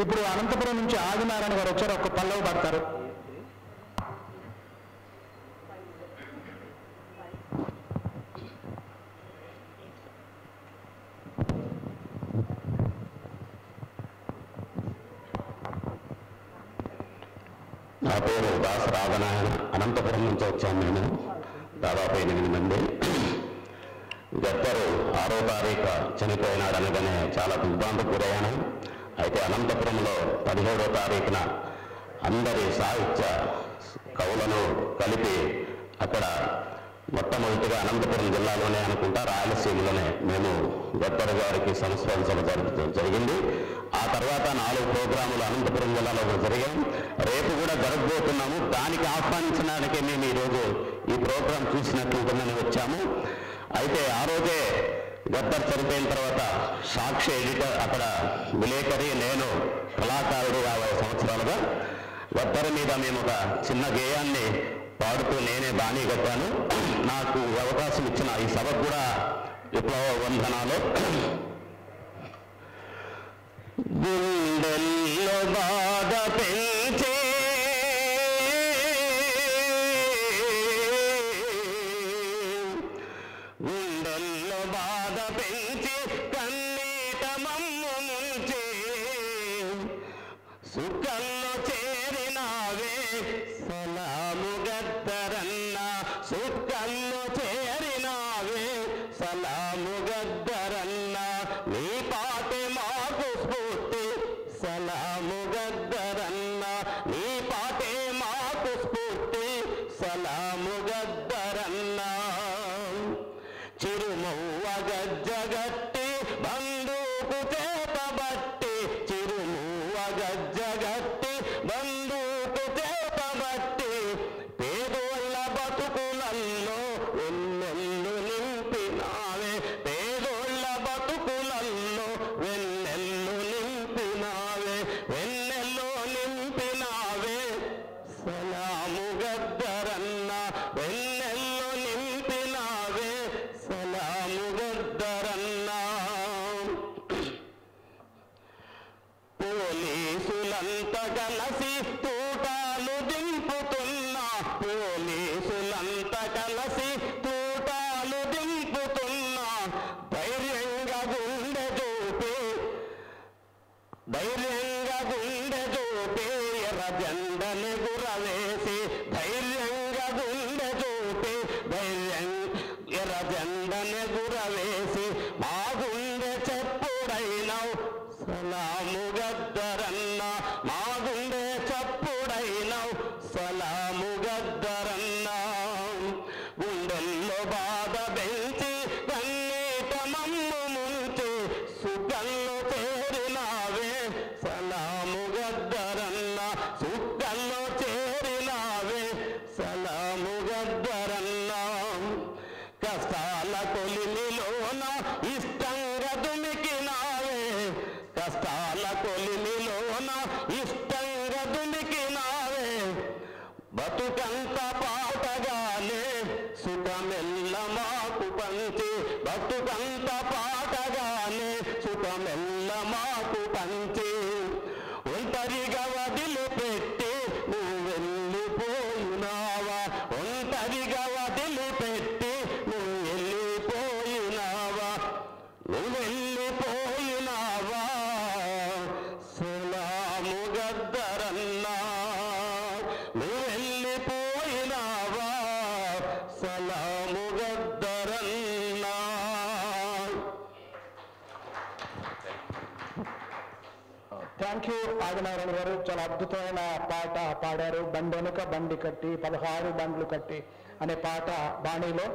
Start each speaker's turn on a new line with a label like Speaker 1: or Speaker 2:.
Speaker 1: ఇప్పుడు అనంతపురం నుంచి ఆదినారాయణ గారు వచ్చారు, ఒక పల్లవి పడతారు.
Speaker 2: నా పేరు దాస రాధనారాయణ. అనంతపురం నుంచి వచ్చాను నేను. దాదాపు 8 మంది. గద్దరు 6వ తారీఖు చనిపోయినాడు అనగానే చాలా దిగ్భ్రాంతికి గురయ్యాను. అయితే అనంతపురంలో 17వ తారీఖున అందరి సాహిత్య కవులను కలిపి అక్కడ మొట్టమొదటిగా అనంతపురం జిల్లాలోనే అనుకుంటా, రాయలసీమలోనే మేము గద్దరు గారికి సంస్మరించడం జరిగింది. ఆ తర్వాత 4 ప్రోగ్రాములు అనంతపురం జిల్లాలో జరిగాం. రేపు కూడా జరగబోతున్నాము. దానికి ఆహ్వానించడానికే మేము ఈరోజు ఈ ప్రోగ్రాం చూసినట్టుంటుందని వచ్చాము. అయితే ఆ రోజే గద్దర్ చనిపోయిన తర్వాత సాక్షి ఎడిటర్, అక్కడ విలేకరి, నేను కళాకారుడు 50 సంవత్సరాలుగా గద్దర్ మీద మేము ఒక చిన్న గేయాన్ని పాడుతూ నేనే బాణీ కట్టాను. నాకు అవకాశం ఇచ్చిన ఈ సభకు కూడా విప్లవ వందనాలు. గుండెల్లో బాధ పెంచే గుండెల్లో బాధ పెంచి కన్నీట మమ్ము ముంచే సుఖంలో చేరినావే సలాము గద్దరన్న, సుఖంలో చేరినావే సలాము గద్దరన్న, నీ పాటే మాకు స్ఫూర్తి సలాము గద్దరన్న, నీ పాటే మాకు స్ఫూర్తి సలాము గద్దరన్న. చిరుమవ్వ గజ్జగట్టి బందూకు చేతబట్టి, చిరుమవ్వ గజ్జగట్టి బందూకు చేతబట్టి, పేదోళ్ళ బతుకులల్లో వెన్నెల్లు నింపినావే, పేదోళ్ళ బతుకులల్లో వెన్నెల్లు నింపినావే, వెన్నెల్లు నింపినావే సలాము గద్దరన్న, వెన్నెల్లు నింపినావే సలాము గద్దరన్న. పోలీసులంతా కలిసి తూటాలు దింపుతున్నా, పోలీసులంతా కలిసి తూటాలు దింపుతున్నా, ధైర్యంగా గుండె చూపి, ధైర్యంగా గుండె చూపి ఎర్ర జెండని గురవేసి, ధైర్యంగా గుండె చూపి ఎర్ర జెండని గురవేసి, మా గుండె చెప్పుడైనావు సలాము గద్దరన్న, మా గుండె చప్పుడైనావు సలాము గద్దరన్న. గుండెల్లో బాధ పెంచి కన్నీట మమ్ము ముంచి, సుఖంలో చేరినావే సలాము గద్దరన్న, సుఖంలో చేరినావే సలాము గద్దరన్న. కష్టాల కొలిమిలోన ఇష్టంగా దుమికినావే, కష్టాల కొలిమిలోన ఇష్టంగా దుమికినావే, బతుకంత పాటగానే సుఖమెల్ల మాకు పంచి, బతుకంత పాటగానే సుఖమెల్ల మాకు పంచి, ఒంటరిగా వదిలిపెట్టి నువ్వు వెళ్ళిపోయినావా, ఒంటరిగా వదిలిపెట్టి నువ్వు వెళ్ళిపోయినావా, నువ్వు వెళ్ళిపోయినావా సలాము గద్దరన్న, నువ్వు వెళ్ళిపోయినావా సలాము గద్దరన్న.
Speaker 1: థ్యాంక్ యూ ఆదినారాయణ గారు. చాలా అద్భుతమైన పాట పాడారు. బండి వెనుక బండి కట్టి 16 బండ్లు కట్టి అనే పాట బాణీలో